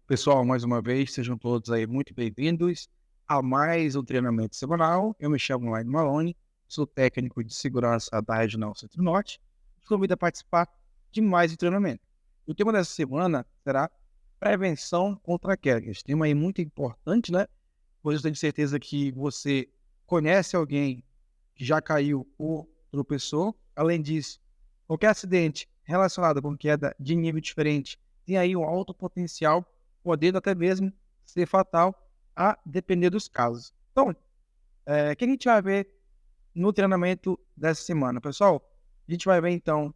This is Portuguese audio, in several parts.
Pessoal, mais uma vez, sejam todos aí muito bem-vindos a mais um treinamento semanal. Eu me chamo Laine Malone, sou técnico de segurança da Regional Centro-Norte e convido a participar de mais um treinamento. O tema dessa semana será prevenção contra quedas. Tema aí muito importante, né? Pois eu tenho certeza que você conhece alguém que já caiu ou tropeçou. Além disso, qualquer acidente relacionado com queda de nível diferente tem aí um alto potencial, podendo até mesmo ser fatal, a depender dos casos. Então, o que a gente vai ver no treinamento dessa semana, pessoal? A gente vai ver, então,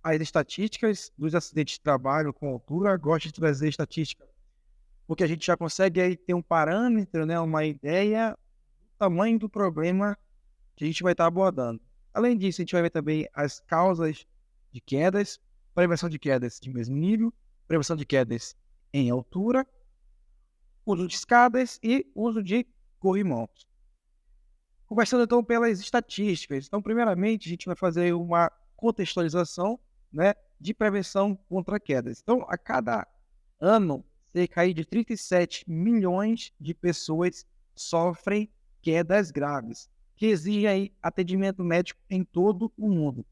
as estatísticas dos acidentes de trabalho com altura. Gosto de trazer estatística, porque a gente já consegue aí ter um parâmetro, né, uma ideia do tamanho do problema que a gente vai estar abordando. Além disso, a gente vai ver também as causas de quedas, prevenção de quedas de mesmo nível, prevenção de quedas em altura, uso de escadas e uso de corrimãos. Começando então pelas estatísticas. Então, primeiramente, a gente vai fazer uma contextualização, né, de prevenção contra quedas. Então, a cada ano, cerca aí de 37 milhões de pessoas sofrem quedas graves, que exigem aí atendimento médico em todo o mundo.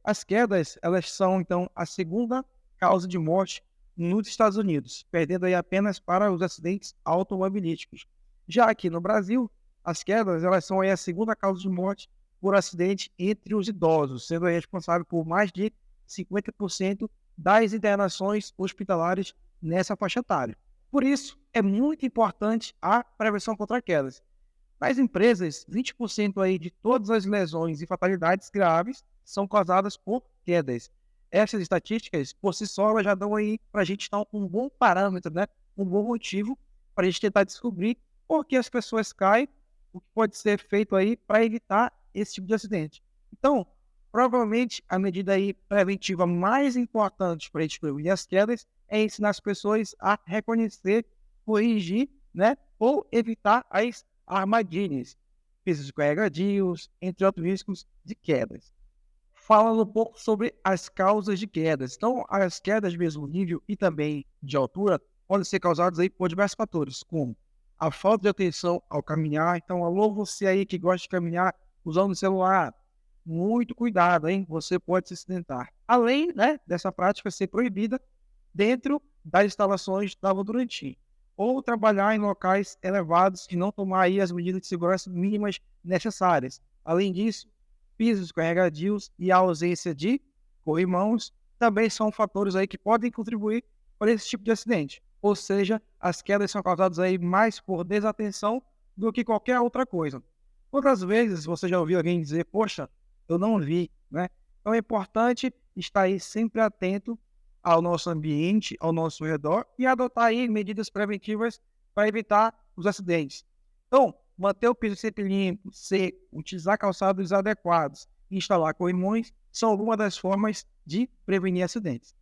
As quedas, elas são, então, a segunda causa de morte nos Estados Unidos, perdendo aí apenas para os acidentes automobilísticos. Já aqui no Brasil, as quedas, elas são aí a segunda causa de morte por acidente entre os idosos, sendo aí responsável por mais de 50% das internações hospitalares nessa faixa etária. Por isso, é muito importante a prevenção contra quedas. Nas empresas, 20% aí de todas as lesões e fatalidades graves são causadas por quedas. Essas estatísticas, por si só, elas já dão aí para a gente dar um bom parâmetro, né? Um bom motivo para a gente tentar descobrir por que as pessoas caem, o que pode ser feito aí para evitar esse tipo de acidente. Então, provavelmente, a medida aí preventiva mais importante para a gente prevenir as quedas é ensinar as pessoas a reconhecer, corrigir, né? Ou evitar as armadilhas, pisos escorregadios, entre outros riscos de quedas. Falando um pouco sobre as causas de quedas. Então, as quedas de mesmo nível e também de altura podem ser causadas aí por diversos fatores, como a falta de atenção ao caminhar. Então, alô, você aí que gosta de caminhar usando o celular, muito cuidado, hein? Você pode se acidentar. Além, né, dessa prática ser proibida dentro das instalações da Votorantim, ou trabalhar em locais elevados e não tomar aí as medidas de segurança mínimas necessárias. Além disso, pisos escorregadios e a ausência de corrimãos também são fatores aí que podem contribuir para esse tipo de acidente. Ou seja, as quedas são causadas aí mais por desatenção do que qualquer outra coisa. Quantas vezes você já ouviu alguém dizer, poxa, eu não vi, né? Então é importante estar aí sempre atento ao nosso ambiente, ao nosso redor e adotar aí medidas preventivas para evitar os acidentes. Então, manter o piso sempre limpo, seco, utilizar calçados adequados e instalar corrimões são algumas das formas de prevenir acidentes.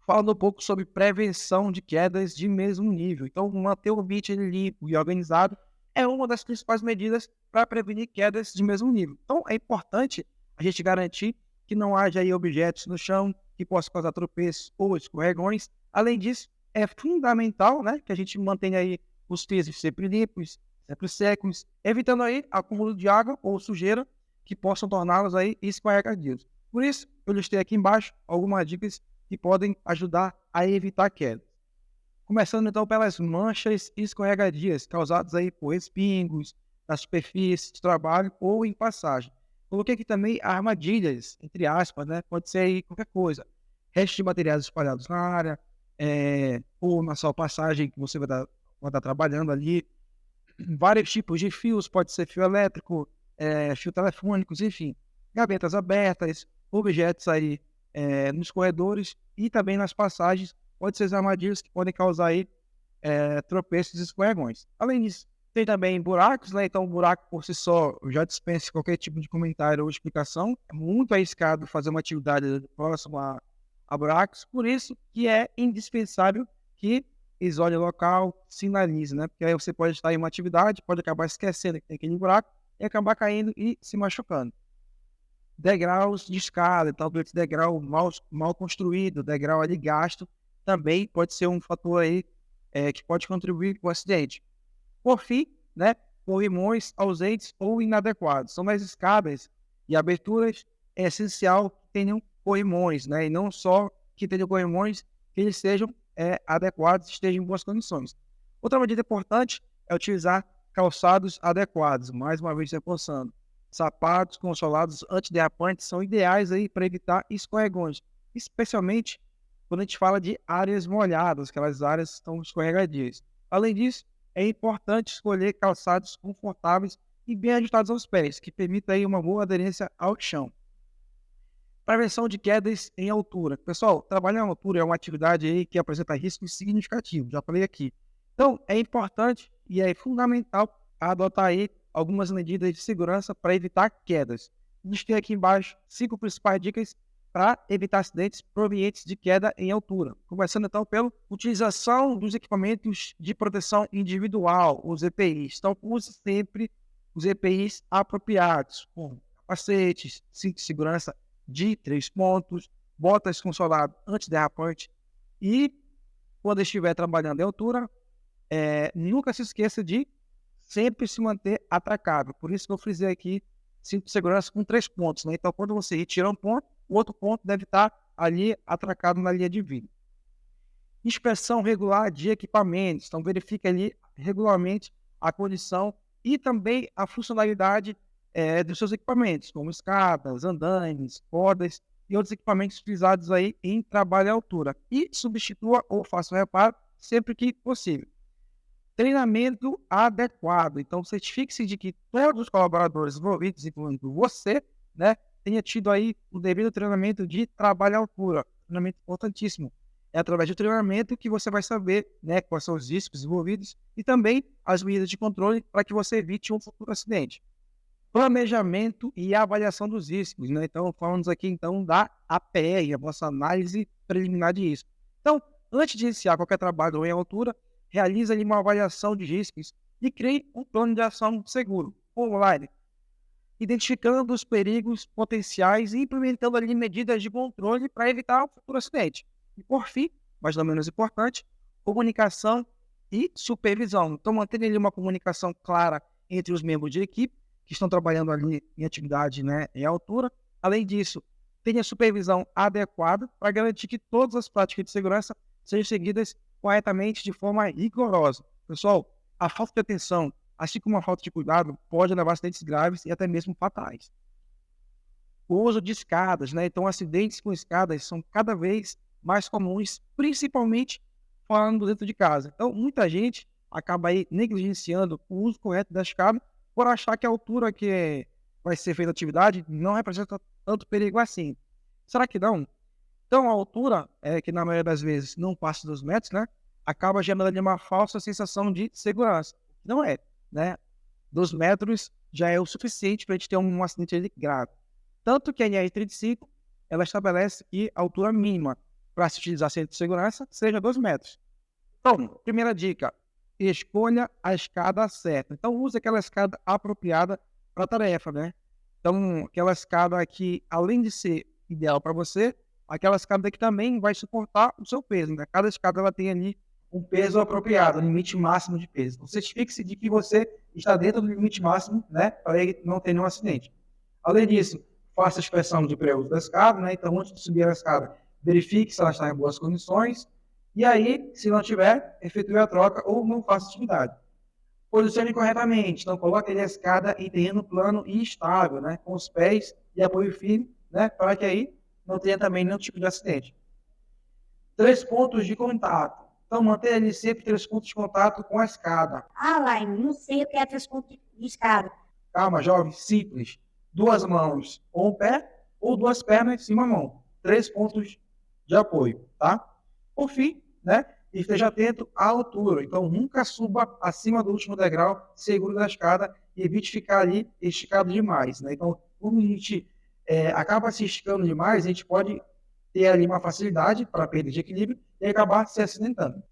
Falando um pouco sobre prevenção de quedas de mesmo nível. Então, manter o ambiente limpo e organizado é uma das principais medidas para prevenir quedas de mesmo nível. Então, é importante a gente garantir que não haja aí objetos no chão que possam causar tropeços ou escorregões. Além disso, é fundamental, né, que a gente mantenha aí os pisos sempre limpos, sempre secos, evitando aí acúmulo de água ou sujeira que possam torná-los aí escorregadios. Por isso, eu listei aqui embaixo algumas dicas que podem ajudar a evitar quedas. Começando então pelas manchas escorregadias causadas aí por respingos na superfície de trabalho ou em passagem. Coloquei aqui também armadilhas, entre aspas, né? Pode ser aí qualquer coisa. Restos de materiais espalhados na área, ou na sua passagem que você vai estar trabalhando ali. Vários tipos de fios, pode ser fio elétrico, fio telefônicos, enfim. Gavetas abertas, objetos aí nos corredores e também nas passagens, pode ser as armadilhas que podem causar aí tropeços e escorregões. Além disso, tem também buracos, né? Então, o buraco por si só, eu já dispenso qualquer tipo de comentário ou explicação. É muito arriscado fazer uma atividade próxima a buracos, por isso que é indispensável que isole o local, sinalize, né? Porque aí você pode estar em uma atividade, pode acabar esquecendo que tem aquele buraco e acabar caindo e se machucando. Degraus de escada, talvez esse degrau mal construído, degrau ali gasto, também pode ser um fator aí que pode contribuir com o acidente. Por fim, né, corrimões ausentes ou inadequados. São nas escadas e aberturas é essencial que tenham corrimões, né, e não só que tenham corrimões, que eles sejam adequados e estejam em boas condições. Outra medida importante é utilizar calçados adequados, mais uma vez reforçando. Sapatos consolados antiderrapantes são ideais aí para evitar escorregões, especialmente quando a gente fala de áreas molhadas, aquelas áreas que estão escorregadias. Além disso, é importante escolher calçados confortáveis e bem ajustados aos pés, que permita aí uma boa aderência ao chão. Prevenção de quedas em altura. Pessoal, trabalhar em altura é uma atividade aí que apresenta riscos significativos, já falei aqui. Então, é importante e é fundamental adotar aí algumas medidas de segurança para evitar quedas. Listei aqui embaixo 5 principais dicas para evitar acidentes provenientes de queda em altura. Começando então pela utilização dos equipamentos de proteção individual, os EPIs. Então, use sempre os EPIs apropriados, como capacetes, cinto de segurança de 3 pontos, botas com solado antiderrapante e, quando estiver trabalhando em altura, nunca se esqueça de sempre se manter atracado. Por isso que eu frisei aqui cinto de segurança com 3 pontos, né? Então, quando você retira um ponto, o outro ponto deve estar ali atracado na linha de vida. Inspeção regular de equipamentos. Então, verifique ali regularmente a condição e também a funcionalidade dos seus equipamentos, como escadas, andaimes, cordas e outros equipamentos utilizados aí em trabalho à altura. E substitua ou faça o reparo sempre que possível. Treinamento adequado. Então, certifique-se de que todos os colaboradores envolvidos, incluindo você, né, tenha tido aí o devido treinamento de trabalho à altura. Treinamento importantíssimo. É através do treinamento que você vai saber, né, quais são os riscos envolvidos e também as medidas de controle para que você evite um futuro acidente. Planejamento e avaliação dos riscos, né? Então, falamos aqui então da APR, a nossa análise preliminar de risco. Então, antes de iniciar qualquer trabalho em altura, realize ali uma avaliação de riscos e crie um plano de ação seguro, online, identificando os perigos potenciais e implementando ali medidas de controle para evitar o futuro acidente. E por fim, mas não menos importante, comunicação e supervisão. Então, mantenha ali uma comunicação clara entre os membros de equipe que estão trabalhando ali em atividade, né, em altura. Além disso, tenha supervisão adequada para garantir que todas as práticas de segurança sejam seguidas corretamente de forma rigorosa. Pessoal, a falta de atenção, assim como a falta de cuidado, pode levar a acidentes graves e até mesmo fatais. O uso de escadas, né? Então, acidentes com escadas são cada vez mais comuns, principalmente falando dentro de casa. Então, muita gente acaba aí negligenciando o uso correto da escada por achar que a altura que vai ser feita a atividade não representa tanto perigo assim. Será que não? Então, a altura, que na maioria das vezes não passa dos metros, né, acaba gerando uma falsa sensação de segurança. Não é, né? 2 metros já é o suficiente para a gente ter um acidente grave. Tanto que a NR35, ela estabelece que a altura mínima para se utilizar centro de segurança seja 2 metros. Então, primeira dica, escolha a escada certa. Então, use aquela escada apropriada para a tarefa, né? Então, aquela escada que, além de ser ideal para você, aquela escada que também vai suportar o seu peso, né? Cada escada ela tem ali um peso apropriado, um limite máximo de peso. Então, certifique-se de que você está dentro do limite máximo, né? Para ele não ter nenhum acidente. Além disso, faça a inspeção de pré-uso da escada, né? Então, antes de subir a escada, verifique se ela está em boas condições. E aí, se não tiver, efetue a troca ou não faça atividade. Posicione corretamente. Então, coloque a escada em terreno plano e estável, né? Com os pés e apoio firme, né? Para que aí não tenha também nenhum tipo de acidente. 3 pontos de contato. Então, mantenha ali sempre 3 pontos de contato com a escada. Laine, não sei o que é 3 pontos de escada. Calma, jovem, simples. 2 mãos ou um pé, ou 2 pernas em uma mão. 3 pontos de apoio, tá? Por fim, né? E esteja atento à altura. Então, nunca suba acima do último degrau seguro da escada e evite ficar ali esticado demais, né? Então, quando a gente acaba se esticando demais, a gente pode ter ali uma facilidade para perda de equilíbrio e acabar se acidentando.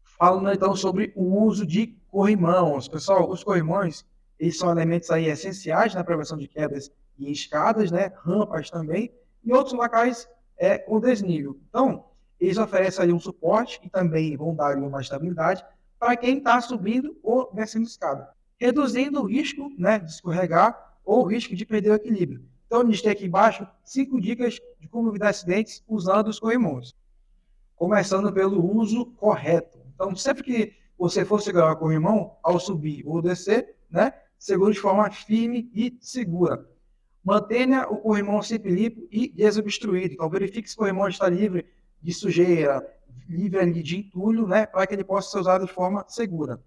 Falando então sobre o uso de corrimãos. Pessoal, os corrimãos, eles são elementos aí essenciais na prevenção de quedas e escadas, né? Rampas também, e outros locais com desnível. Então, eles oferecem ali um suporte e também vão dar ali uma estabilidade para quem está subindo ou descendo escada, reduzindo o risco, né, de escorregar ou o risco de perder o equilíbrio. Então, a gente tem aqui embaixo 5 dicas de como evitar acidentes usando os corrimões. Começando pelo uso correto. Então, sempre que você for segurar o corrimão, ao subir ou descer, né, segure de forma firme e segura. Mantenha o corrimão sempre limpo e desobstruído. Então, verifique se o corrimão está livre de sujeira, livre ali de entulho, né, para que ele possa ser usado de forma segura.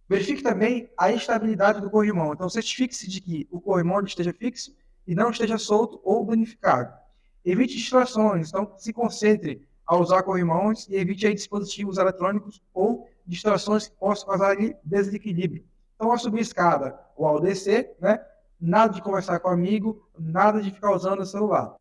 Verifique também a estabilidade do corrimão. Então, certifique-se de que o corrimão esteja fixo e não esteja solto ou danificado. Evite distrações. Então, se concentre ao usar corrimãos e evite aí dispositivos eletrônicos ou distrações que possam causar desequilíbrio. Então, ao subir a escada ou ao descer, né, nada de conversar com amigo, nada de ficar usando o celular.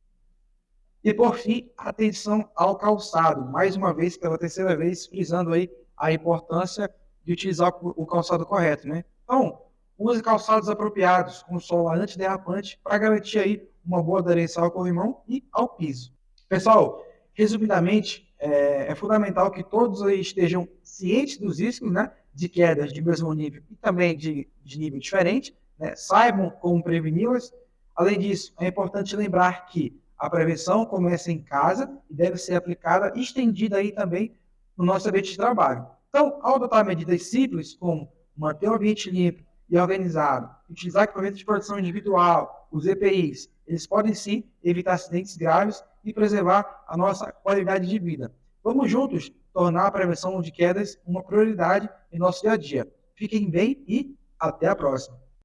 E, por fim, atenção ao calçado. Mais uma vez, pela terceira vez, frisando aí a importância de utilizar o calçado correto, né? Então, use calçados apropriados, com sola antiderrapante, para garantir aí uma boa aderência ao corrimão e ao piso. Pessoal, resumidamente, é fundamental que todos aí estejam cientes dos riscos, né, de quedas de mesmo nível e também de nível diferente, né, saibam como preveni-las. Além disso, é importante lembrar que a prevenção começa em casa e deve ser aplicada e estendida aí também no nosso ambiente de trabalho. Então, ao adotar medidas simples, como manter o ambiente limpo e organizado, utilizar equipamentos de proteção individual, os EPIs, eles podem sim evitar acidentes graves e preservar a nossa qualidade de vida. Vamos juntos tornar a prevenção de quedas uma prioridade em nosso dia a dia. Fiquem bem e até a próxima.